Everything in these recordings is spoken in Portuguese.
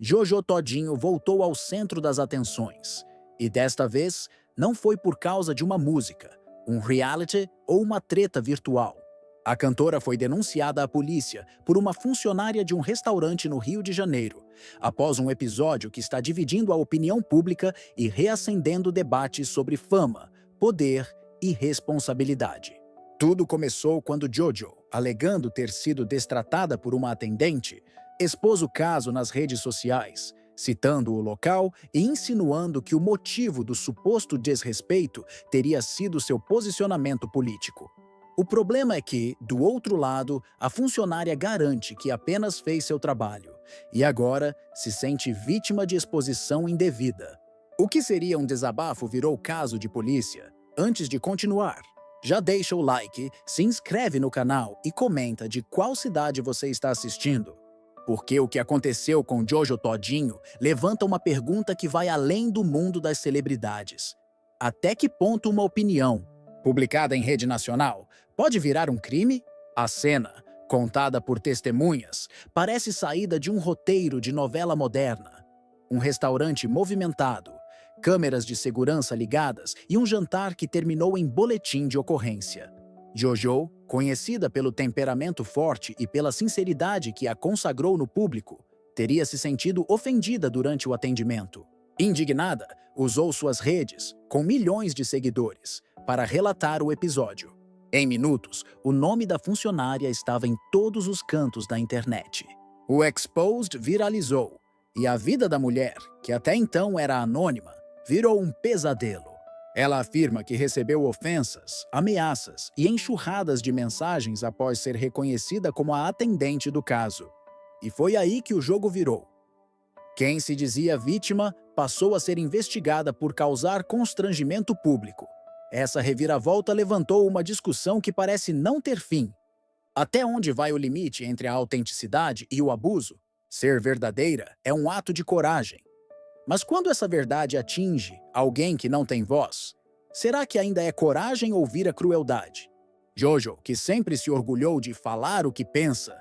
Jojo Todinho voltou ao centro das atenções. E desta vez, não foi por causa de uma música, um reality ou uma treta virtual. A cantora foi denunciada à polícia por uma funcionária de um restaurante no Rio de Janeiro, após um episódio que está dividindo a opinião pública e reacendendo debates sobre fama, poder e responsabilidade. Tudo começou quando Jojo, alegando ter sido destratada por uma atendente, expôs o caso nas redes sociais, citando o local e insinuando que o motivo do suposto desrespeito teria sido seu posicionamento político. O problema é que, do outro lado, a funcionária garante que apenas fez seu trabalho e agora se sente vítima de exposição indevida. O que seria um desabafo virou caso de polícia. Antes de continuar, já deixa o like, se inscreve no canal e comenta de qual cidade você está assistindo. Porque o que aconteceu com Jojo Todinho levanta uma pergunta que vai além do mundo das celebridades. Até que ponto uma opinião, publicada em rede nacional, pode virar um crime? A cena, contada por testemunhas, parece saída de um roteiro de novela moderna. Um restaurante movimentado, câmeras de segurança ligadas e um jantar que terminou em boletim de ocorrência. Jojo, conhecida pelo temperamento forte e pela sinceridade que a consagrou no público, teria se sentido ofendida durante o atendimento. Indignada, usou suas redes, com milhões de seguidores, para relatar o episódio. Em minutos, o nome da funcionária estava em todos os cantos da internet. O Exposed viralizou, e a vida da mulher, que até então era anônima, virou um pesadelo. Ela afirma que recebeu ofensas, ameaças e enxurradas de mensagens após ser reconhecida como a atendente do caso. E foi aí que o jogo virou. Quem se dizia vítima passou a ser investigada por causar constrangimento público. Essa reviravolta levantou uma discussão que parece não ter fim. Até onde vai o limite entre a autenticidade e o abuso? Ser verdadeira é um ato de coragem. Mas quando essa verdade atinge alguém que não tem voz, será que ainda é coragem ou vira crueldade? Jojo, que sempre se orgulhou de falar o que pensa,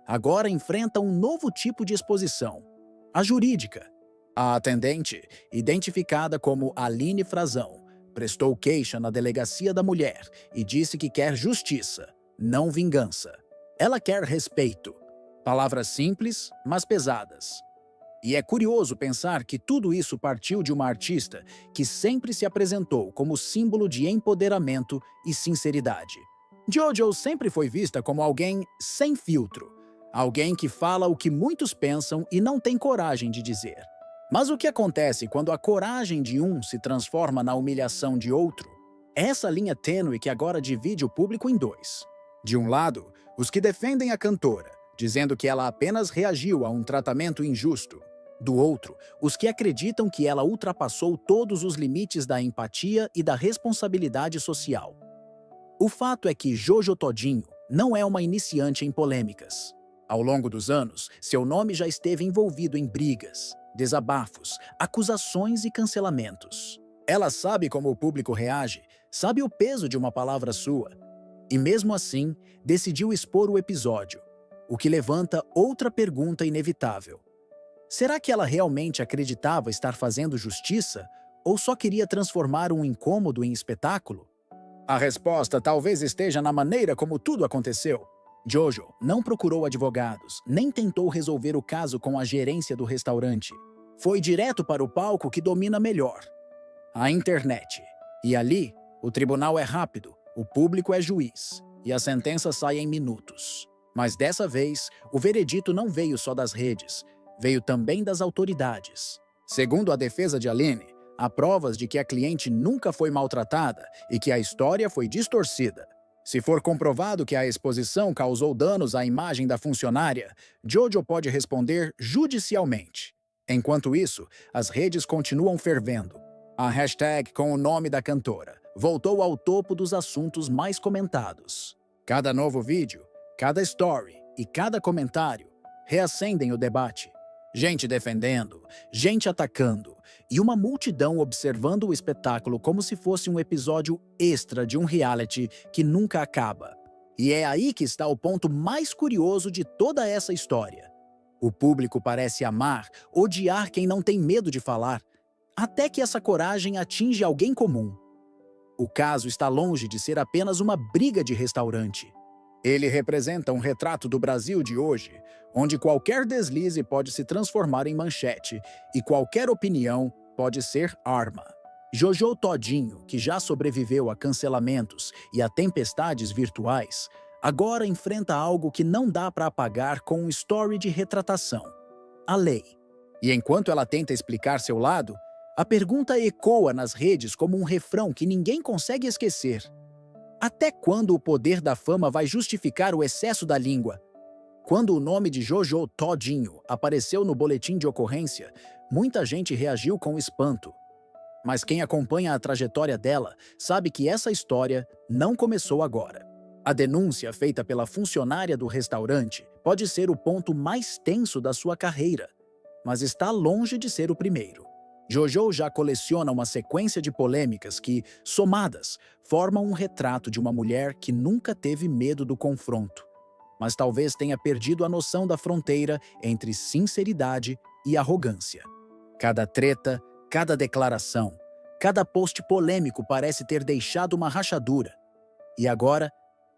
agora enfrenta um novo tipo de exposição, a jurídica. A atendente, identificada como Aline Frazão, prestou queixa na Delegacia da Mulher e disse que quer justiça, não vingança. Ela quer respeito. Palavras simples, mas pesadas. E é curioso pensar que tudo isso partiu de uma artista que sempre se apresentou como símbolo de empoderamento e sinceridade. Jojo sempre foi vista como alguém sem filtro, alguém que fala o que muitos pensam e não tem coragem de dizer. Mas o que acontece quando a coragem de um se transforma na humilhação de outro? É essa linha tênue que agora divide o público em dois. De um lado, os que defendem a cantora, dizendo que ela apenas reagiu a um tratamento injusto. Do outro, os que acreditam que ela ultrapassou todos os limites da empatia e da responsabilidade social. O fato é que Jojo Todinho não é uma iniciante em polêmicas. Ao longo dos anos, seu nome já esteve envolvido em brigas, desabafos, acusações e cancelamentos. Ela sabe como o público reage, sabe o peso de uma palavra sua. E mesmo assim, decidiu expor o episódio, o que levanta outra pergunta inevitável. Será que ela realmente acreditava estar fazendo justiça ou só queria transformar um incômodo em espetáculo? A resposta talvez esteja na maneira como tudo aconteceu. Jojo não procurou advogados, nem tentou resolver o caso com a gerência do restaurante. Foi direto para o palco que domina melhor, a internet. E ali, o tribunal é rápido, o público é juiz, e a sentença sai em minutos. Mas dessa vez, o veredito não veio só das redes, veio também das autoridades. Segundo a defesa de Aline, há provas de que a cliente nunca foi maltratada e que a história foi distorcida. Se for comprovado que a exposição causou danos à imagem da funcionária, Jojo pode responder judicialmente. Enquanto isso, as redes continuam fervendo. A hashtag com o nome da cantora voltou ao topo dos assuntos mais comentados. Cada novo vídeo, cada story e cada comentário reacendem o debate. Gente defendendo, gente atacando e uma multidão observando o espetáculo como se fosse um episódio extra de um reality que nunca acaba. E é aí que está o ponto mais curioso de toda essa história. O público parece amar, odiar quem não tem medo de falar, até que essa coragem atinge alguém comum. O caso está longe de ser apenas uma briga de restaurante. Ele representa um retrato do Brasil de hoje, onde qualquer deslize pode se transformar em manchete e qualquer opinião pode ser arma. Jojo Todinho, que já sobreviveu a cancelamentos e a tempestades virtuais, agora enfrenta algo que não dá para apagar com um story de retratação: a lei. E enquanto ela tenta explicar seu lado, a pergunta ecoa nas redes como um refrão que ninguém consegue esquecer: até quando o poder da fama vai justificar o excesso da língua? Quando o nome de Jojo Todinho apareceu no boletim de ocorrência, muita gente reagiu com espanto. Mas quem acompanha a trajetória dela sabe que essa história não começou agora. A denúncia feita pela funcionária do restaurante pode ser o ponto mais tenso da sua carreira, mas está longe de ser o primeiro. Jojo já coleciona uma sequência de polêmicas que, somadas, formam um retrato de uma mulher que nunca teve medo do confronto, mas talvez tenha perdido a noção da fronteira entre sinceridade e arrogância. Cada treta, cada declaração, cada post polêmico parece ter deixado uma rachadura. E agora,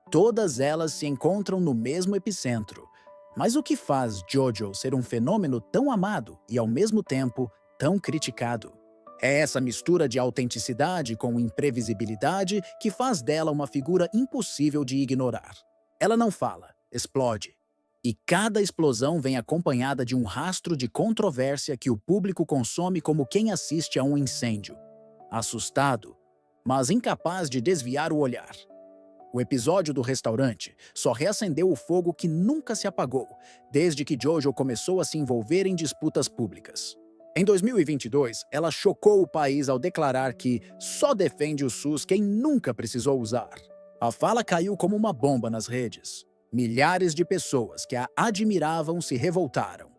todas elas se encontram no mesmo epicentro. Mas o que faz Jojo ser um fenômeno tão amado e, ao mesmo tempo, tão criticado? É essa mistura de autenticidade com imprevisibilidade que faz dela uma figura impossível de ignorar. Ela não fala, explode. E cada explosão vem acompanhada de um rastro de controvérsia que o público consome como quem assiste a um incêndio. Assustado, mas incapaz de desviar o olhar. O episódio do restaurante só reacendeu o fogo que nunca se apagou, desde que Jojo começou a se envolver em disputas públicas. Em 2022, ela chocou o país ao declarar que só defende o SUS quem nunca precisou usar. A fala caiu como uma bomba nas redes. Milhares de pessoas que a admiravam se revoltaram.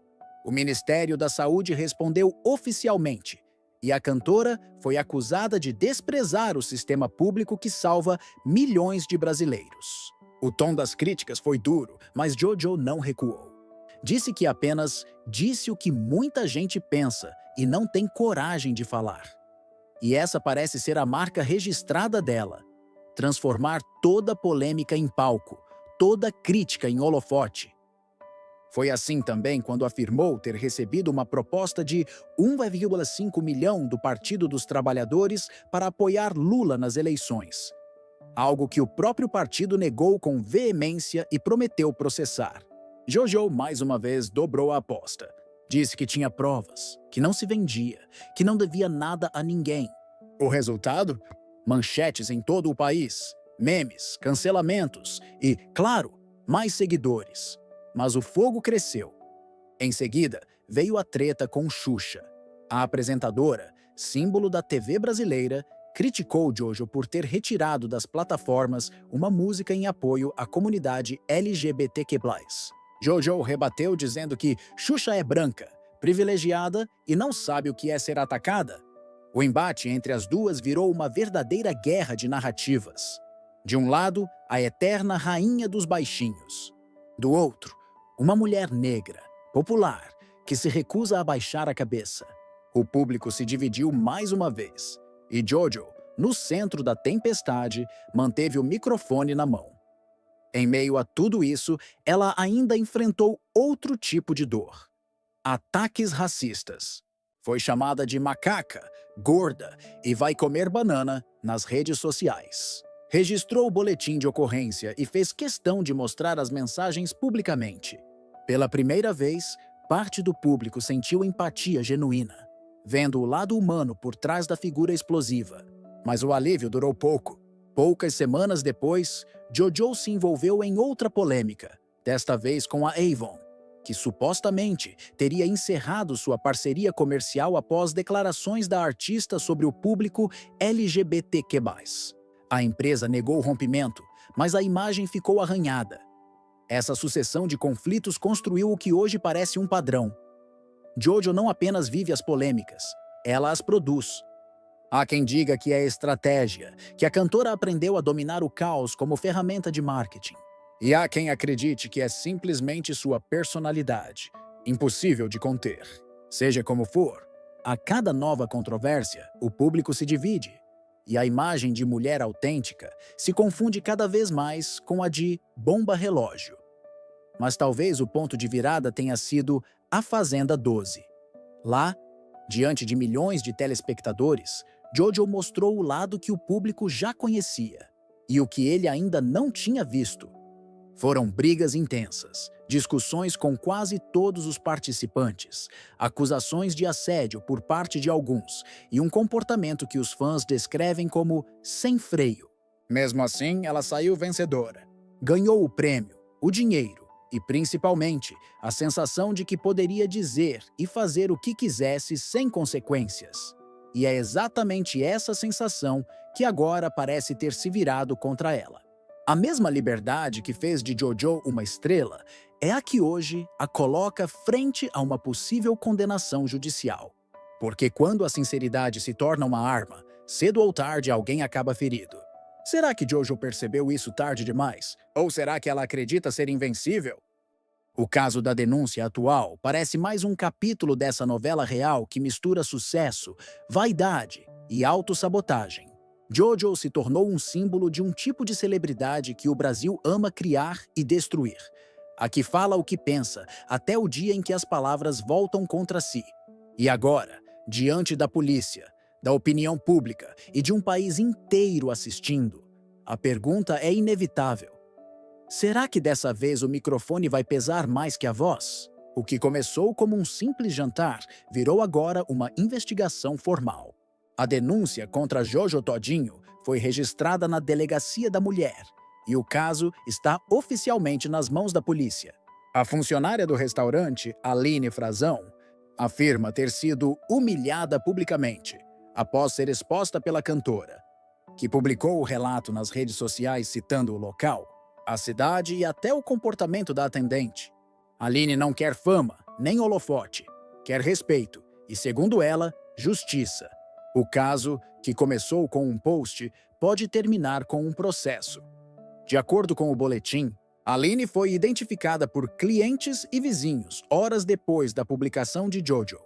O Ministério da Saúde respondeu oficialmente, e a cantora foi acusada de desprezar o sistema público que salva milhões de brasileiros. O tom das críticas foi duro, mas Jojo não recuou. Disse que apenas disse o que muita gente pensa e não tem coragem de falar. E essa parece ser a marca registrada dela: transformar toda polêmica em palco, toda crítica em holofote. Foi assim também quando afirmou ter recebido uma proposta de 1,5 milhão do Partido dos Trabalhadores para apoiar Lula nas eleições. Algo que o próprio partido negou com veemência e prometeu processar. Jojo, mais uma vez, dobrou a aposta. Disse que tinha provas, que não se vendia, que não devia nada a ninguém. O resultado? Manchetes em todo o país, memes, cancelamentos e, claro, mais seguidores. Mas o fogo cresceu. Em seguida, veio a treta com Xuxa. A apresentadora, símbolo da TV brasileira, criticou Jojo por ter retirado das plataformas uma música em apoio à comunidade LGBTQ+. Jojo rebateu dizendo que Xuxa é branca, privilegiada e não sabe o que é ser atacada. O embate entre as duas virou uma verdadeira guerra de narrativas. De um lado, a eterna rainha dos baixinhos. Do outro, uma mulher negra, popular, que se recusa a baixar a cabeça. O público se dividiu mais uma vez, e Jojo, no centro da tempestade, manteve o microfone na mão. Em meio a tudo isso, ela ainda enfrentou outro tipo de dor: ataques racistas. Foi chamada de macaca, gorda e vai comer banana nas redes sociais. Registrou o boletim de ocorrência e fez questão de mostrar as mensagens publicamente. Pela primeira vez, parte do público sentiu empatia genuína, vendo o lado humano por trás da figura explosiva. Mas o alívio durou pouco. Poucas semanas depois, Jojo se envolveu em outra polêmica, desta vez com a Avon, que supostamente teria encerrado sua parceria comercial após declarações da artista sobre o público LGBTQ+. A empresa negou o rompimento, mas a imagem ficou arranhada. Essa sucessão de conflitos construiu o que hoje parece um padrão. Jojo não apenas vive as polêmicas, ela as produz. Há quem diga que é estratégia, que a cantora aprendeu a dominar o caos como ferramenta de marketing. E há quem acredite que é simplesmente sua personalidade, impossível de conter. Seja como for, a cada nova controvérsia, o público se divide, e a imagem de mulher autêntica se confunde cada vez mais com a de bomba-relógio. Mas talvez o ponto de virada tenha sido A Fazenda 12. Lá, diante de milhões de telespectadores, Jojo mostrou o lado que o público já conhecia e o que ele ainda não tinha visto. Foram brigas intensas, discussões com quase todos os participantes, acusações de assédio por parte de alguns e um comportamento que os fãs descrevem como sem freio. Mesmo assim, ela saiu vencedora. Ganhou o prêmio, o dinheiro e, principalmente, a sensação de que poderia dizer e fazer o que quisesse sem consequências. E é exatamente essa sensação que agora parece ter se virado contra ela. A mesma liberdade que fez de Jojo uma estrela é a que hoje a coloca frente a uma possível condenação judicial. Porque quando a sinceridade se torna uma arma, cedo ou tarde alguém acaba ferido. Será que Jojo percebeu isso tarde demais? Ou será que ela acredita ser invencível? O caso da denúncia atual parece mais um capítulo dessa novela real que mistura sucesso, vaidade e autossabotagem. Jojo se tornou um símbolo de um tipo de celebridade que o Brasil ama criar e destruir. A que fala o que pensa, até o dia em que as palavras voltam contra si. E agora, diante da polícia, da opinião pública e de um país inteiro assistindo, a pergunta é inevitável. Será que dessa vez o microfone vai pesar mais que a voz? O que começou como um simples jantar virou agora uma investigação formal. A denúncia contra Jojo Todinho foi registrada na Delegacia da Mulher e o caso está oficialmente nas mãos da polícia. A funcionária do restaurante, Aline Frazão, afirma ter sido humilhada publicamente após ser exposta pela cantora, que publicou o relato nas redes sociais citando o local, a cidade e até o comportamento da atendente. Aline não quer fama, nem holofote, quer respeito e, segundo ela, justiça. O caso, que começou com um post, pode terminar com um processo. De acordo com o boletim, Aline foi identificada por clientes e vizinhos horas depois da publicação de Jojo.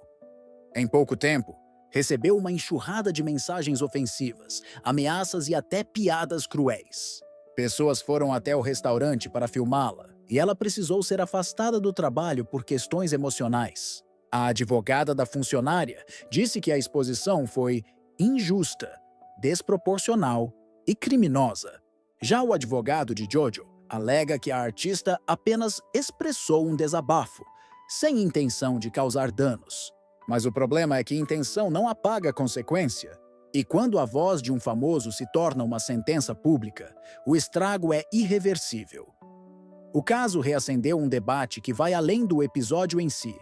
Em pouco tempo, recebeu uma enxurrada de mensagens ofensivas, ameaças e até piadas cruéis. Pessoas foram até o restaurante para filmá-la e ela precisou ser afastada do trabalho por questões emocionais. A advogada da funcionária disse que a exposição foi injusta, desproporcional e criminosa. Já o advogado de Jojo alega que a artista apenas expressou um desabafo, sem intenção de causar danos. Mas o problema é que intenção não apaga a consequência. E quando a voz de um famoso se torna uma sentença pública, o estrago é irreversível. O caso reacendeu um debate que vai além do episódio em si.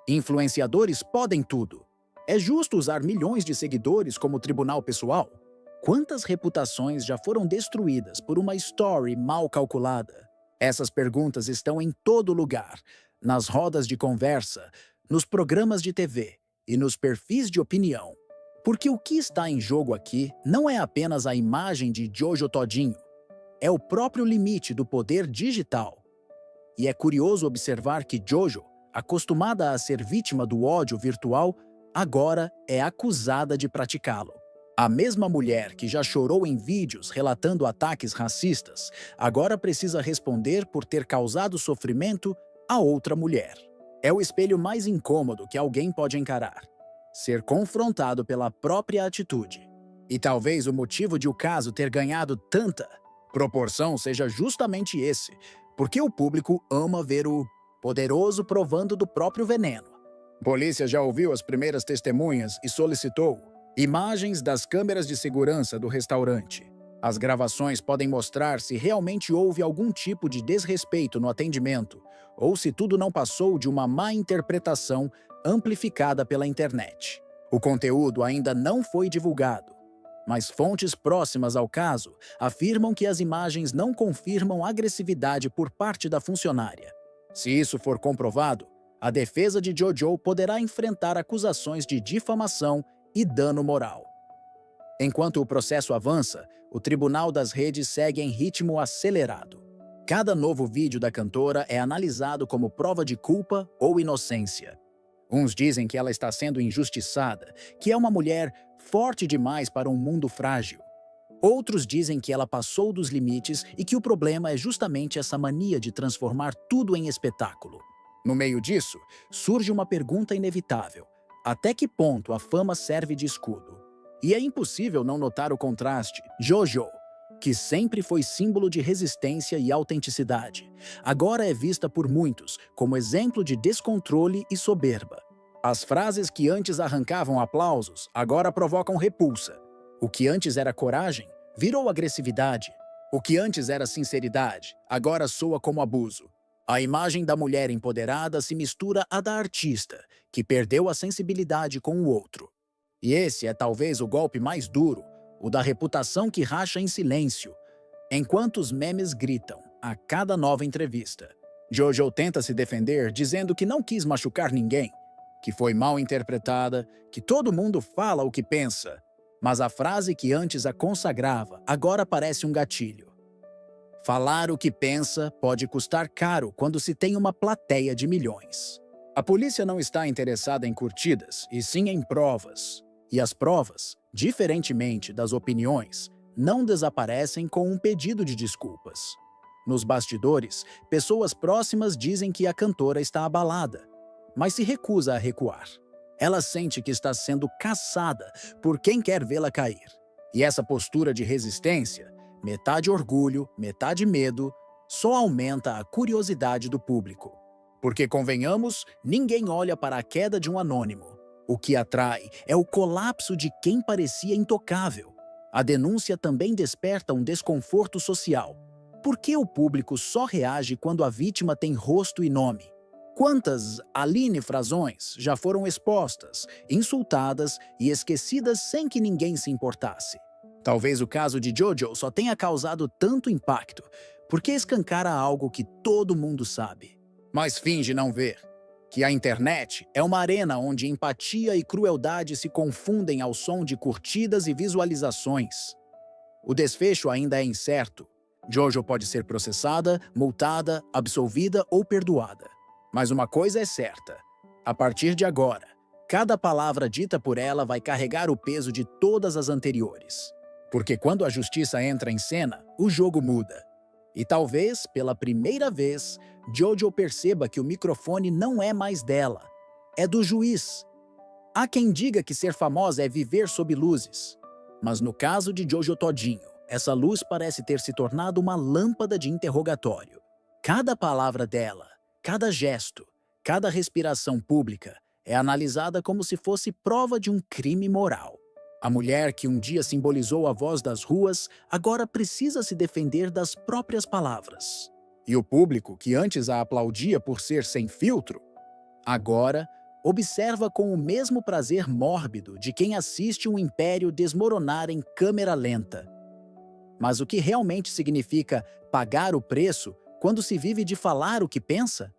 Influenciadores podem tudo. É justo usar milhões de seguidores como tribunal pessoal? Quantas reputações já foram destruídas por uma story mal calculada? Essas perguntas estão em todo lugar, nas rodas de conversa, nos programas de TV e nos perfis de opinião. Porque o que está em jogo aqui não é apenas a imagem de Jojo Todinho, é o próprio limite do poder digital. E é curioso observar que Jojo, acostumada a ser vítima do ódio virtual, agora é acusada de praticá-lo. A mesma mulher que já chorou em vídeos relatando ataques racistas, agora precisa responder por ter causado sofrimento a outra mulher. É o espelho mais incômodo que alguém pode encarar. Ser confrontado pela própria atitude. E talvez o motivo de o caso ter ganhado tanta proporção seja justamente esse, porque o público ama ver o poderoso provando do próprio veneno. A polícia já ouviu as primeiras testemunhas e solicitou imagens das câmeras de segurança do restaurante. As gravações podem mostrar se realmente houve algum tipo de desrespeito no atendimento ou se tudo não passou de uma má interpretação amplificada pela internet. O conteúdo ainda não foi divulgado, mas fontes próximas ao caso afirmam que as imagens não confirmam agressividade por parte da funcionária. Se isso for comprovado, a defesa de Jojo poderá enfrentar acusações de difamação e dano moral. Enquanto o processo avança, o Tribunal das Redes segue em ritmo acelerado. Cada novo vídeo da cantora é analisado como prova de culpa ou inocência. Uns dizem que ela está sendo injustiçada, que é uma mulher forte demais para um mundo frágil. Outros dizem que ela passou dos limites e que o problema é justamente essa mania de transformar tudo em espetáculo. No meio disso, surge uma pergunta inevitável: até que ponto a fama serve de escudo? E é impossível não notar o contraste. JoJo, que sempre foi símbolo de resistência e autenticidade, agora é vista por muitos como exemplo de descontrole e soberba. As frases que antes arrancavam aplausos agora provocam repulsa. O que antes era coragem virou agressividade. O que antes era sinceridade agora soa como abuso. A imagem da mulher empoderada se mistura à da artista, que perdeu a sensibilidade com o outro. E esse é talvez o golpe mais duro, o da reputação que racha em silêncio, enquanto os memes gritam a cada nova entrevista. JoJo tenta se defender dizendo que não quis machucar ninguém, que foi mal interpretada, que todo mundo fala o que pensa, mas a frase que antes a consagrava agora parece um gatilho. Falar o que pensa pode custar caro quando se tem uma plateia de milhões. A polícia não está interessada em curtidas, e sim em provas. E as provas, diferentemente das opiniões, não desaparecem com um pedido de desculpas. Nos bastidores, pessoas próximas dizem que a cantora está abalada, mas se recusa a recuar. Ela sente que está sendo caçada por quem quer vê-la cair. E essa postura de resistência, metade orgulho, metade medo, só aumenta a curiosidade do público. Porque, convenhamos, ninguém olha para a queda de um anônimo. O que atrai é o colapso de quem parecia intocável. A denúncia também desperta um desconforto social. Por que o público só reage quando a vítima tem rosto e nome? Quantas Aline Frazões já foram expostas, insultadas e esquecidas sem que ninguém se importasse? Talvez o caso de JoJo só tenha causado tanto impacto porque escancara algo que todo mundo sabe, mas finge não ver. Que a internet é uma arena onde empatia e crueldade se confundem ao som de curtidas e visualizações. O desfecho ainda é incerto. JoJo pode ser processada, multada, absolvida ou perdoada. Mas uma coisa é certa: a partir de agora, cada palavra dita por ela vai carregar o peso de todas as anteriores. Porque quando a justiça entra em cena, o jogo muda. E talvez, pela primeira vez, JoJo perceba que o microfone não é mais dela, é do juiz. Há quem diga que ser famosa é viver sob luzes. Mas no caso de Jojo Todinho, essa luz parece ter se tornado uma lâmpada de interrogatório. Cada palavra dela, cada gesto, cada respiração pública é analisada como se fosse prova de um crime moral. A mulher que um dia simbolizou a voz das ruas, agora precisa se defender das próprias palavras. E o público, que antes a aplaudia por ser sem filtro, agora observa com o mesmo prazer mórbido de quem assiste um império desmoronar em câmera lenta. Mas o que realmente significa pagar o preço quando se vive de falar o que pensa?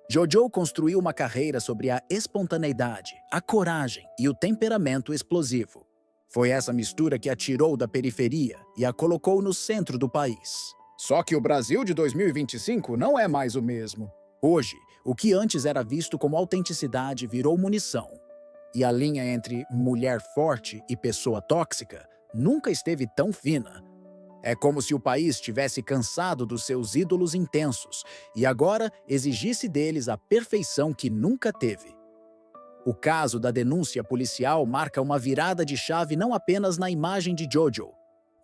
JoJo construiu uma carreira sobre a espontaneidade, a coragem e o temperamento explosivo. Foi essa mistura que a tirou da periferia e a colocou no centro do país. Só que o Brasil de 2025 não é mais o mesmo. Hoje, o que antes era visto como autenticidade virou munição. E a linha entre mulher forte e pessoa tóxica nunca esteve tão fina. É como se o país tivesse cansado dos seus ídolos intensos e agora exigisse deles a perfeição que nunca teve. O caso da denúncia policial marca uma virada de chave não apenas na imagem de JoJo,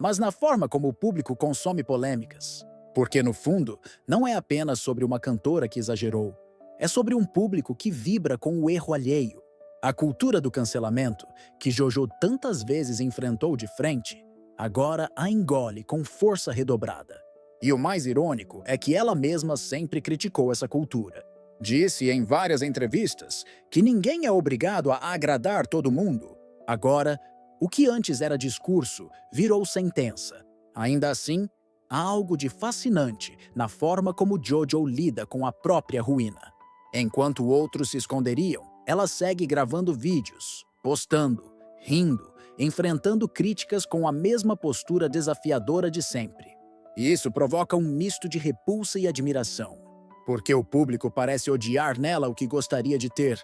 mas na forma como o público consome polêmicas. Porque, no fundo, não é apenas sobre uma cantora que exagerou, é sobre um público que vibra com o erro alheio. A cultura do cancelamento, que JoJo tantas vezes enfrentou de frente, agora a engole com força redobrada. E o mais irônico é que ela mesma sempre criticou essa cultura. Disse em várias entrevistas que ninguém é obrigado a agradar todo mundo. Agora, o que antes era discurso virou sentença. Ainda assim, há algo de fascinante na forma como JoJo lida com a própria ruína. Enquanto outros se esconderiam, ela segue gravando vídeos, postando, rindo, enfrentando críticas com a mesma postura desafiadora de sempre. E isso provoca um misto de repulsa e admiração, porque o público parece odiar nela o que gostaria de ter: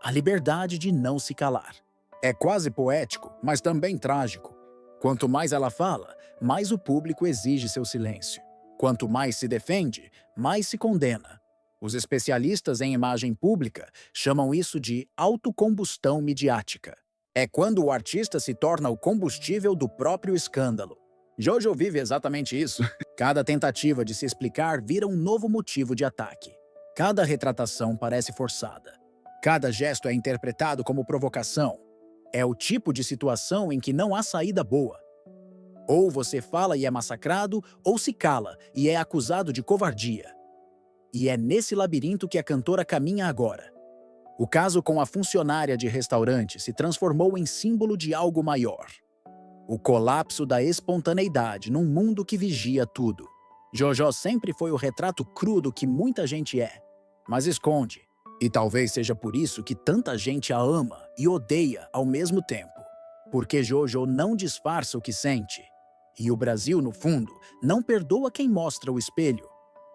a liberdade de não se calar. É quase poético, mas também trágico. Quanto mais ela fala, mais o público exige seu silêncio. Quanto mais se defende, mais se condena. Os especialistas em imagem pública chamam isso de autocombustão midiática. É quando o artista se torna o combustível do próprio escândalo. Jojo vive exatamente isso. Cada tentativa de se explicar vira um novo motivo de ataque. Cada retratação parece forçada. Cada gesto é interpretado como provocação. É o tipo de situação em que não há saída boa. Ou você fala e é massacrado, ou se cala e é acusado de covardia. E é nesse labirinto que a cantora caminha agora. O caso com a funcionária de restaurante se transformou em símbolo de algo maior. O colapso da espontaneidade num mundo que vigia tudo. Jojo sempre foi o retrato cru do que muita gente é, mas esconde. E talvez seja por isso que tanta gente a ama e odeia ao mesmo tempo. Porque Jojo não disfarça o que sente. E o Brasil, no fundo, não perdoa quem mostra o espelho.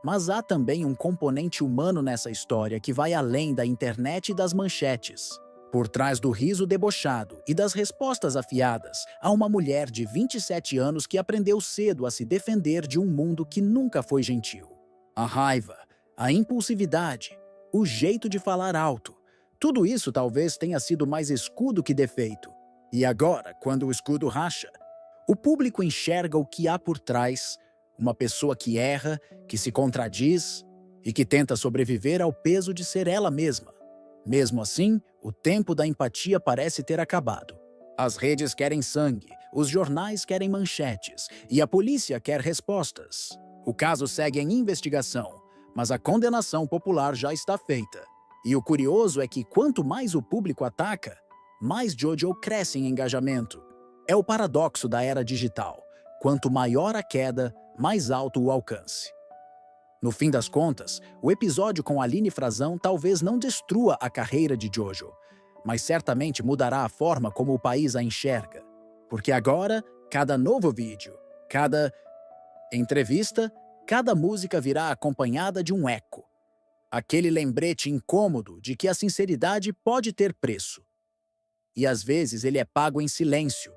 Mas há também um componente humano nessa história que vai além da internet e das manchetes. Por trás do riso debochado e das respostas afiadas, há uma mulher de 27 anos que aprendeu cedo a se defender de um mundo que nunca foi gentil. A raiva, a impulsividade, o jeito de falar alto, tudo isso talvez tenha sido mais escudo que defeito. E agora, quando o escudo racha, o público enxerga o que há por trás: uma pessoa que erra, que se contradiz e que tenta sobreviver ao peso de ser ela mesma. Mesmo assim, o tempo da empatia parece ter acabado. As redes querem sangue, os jornais querem manchetes e a polícia quer respostas. O caso segue em investigação, mas a condenação popular já está feita. E o curioso é que quanto mais o público ataca, mais Jojo cresce em engajamento. É o paradoxo da era digital. Quanto maior a queda, mais alto o alcance. No fim das contas, o episódio com Aline Frazão talvez não destrua a carreira de Jojo, mas certamente mudará a forma como o país a enxerga. Porque agora, cada novo vídeo, cada entrevista, cada música virá acompanhada de um eco. Aquele lembrete incômodo de que a sinceridade pode ter preço. E às vezes ele é pago em silêncio,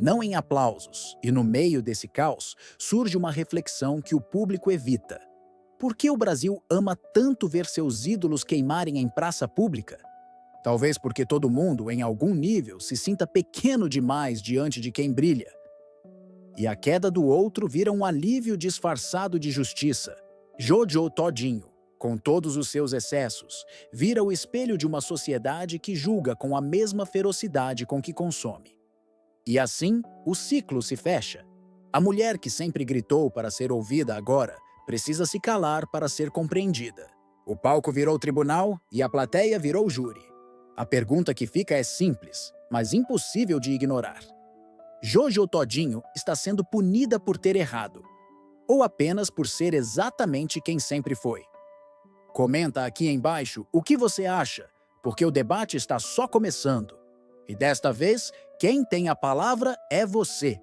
não em aplausos, e no meio desse caos surge uma reflexão que o público evita. Por que o Brasil ama tanto ver seus ídolos queimarem em praça pública? Talvez porque todo mundo, em algum nível, se sinta pequeno demais diante de quem brilha. E a queda do outro vira um alívio disfarçado de justiça. Jojo Todinho, com todos os seus excessos, vira o espelho de uma sociedade que julga com a mesma ferocidade com que consome. E assim, o ciclo se fecha. A mulher que sempre gritou para ser ouvida agora precisa se calar para ser compreendida. O palco virou tribunal e a plateia virou júri. A pergunta que fica é simples, mas impossível de ignorar. Jojo Todinho está sendo punida por ter errado, ou apenas por ser exatamente quem sempre foi? Comenta aqui embaixo o que você acha, porque o debate está só começando. E desta vez, quem tem a palavra é você.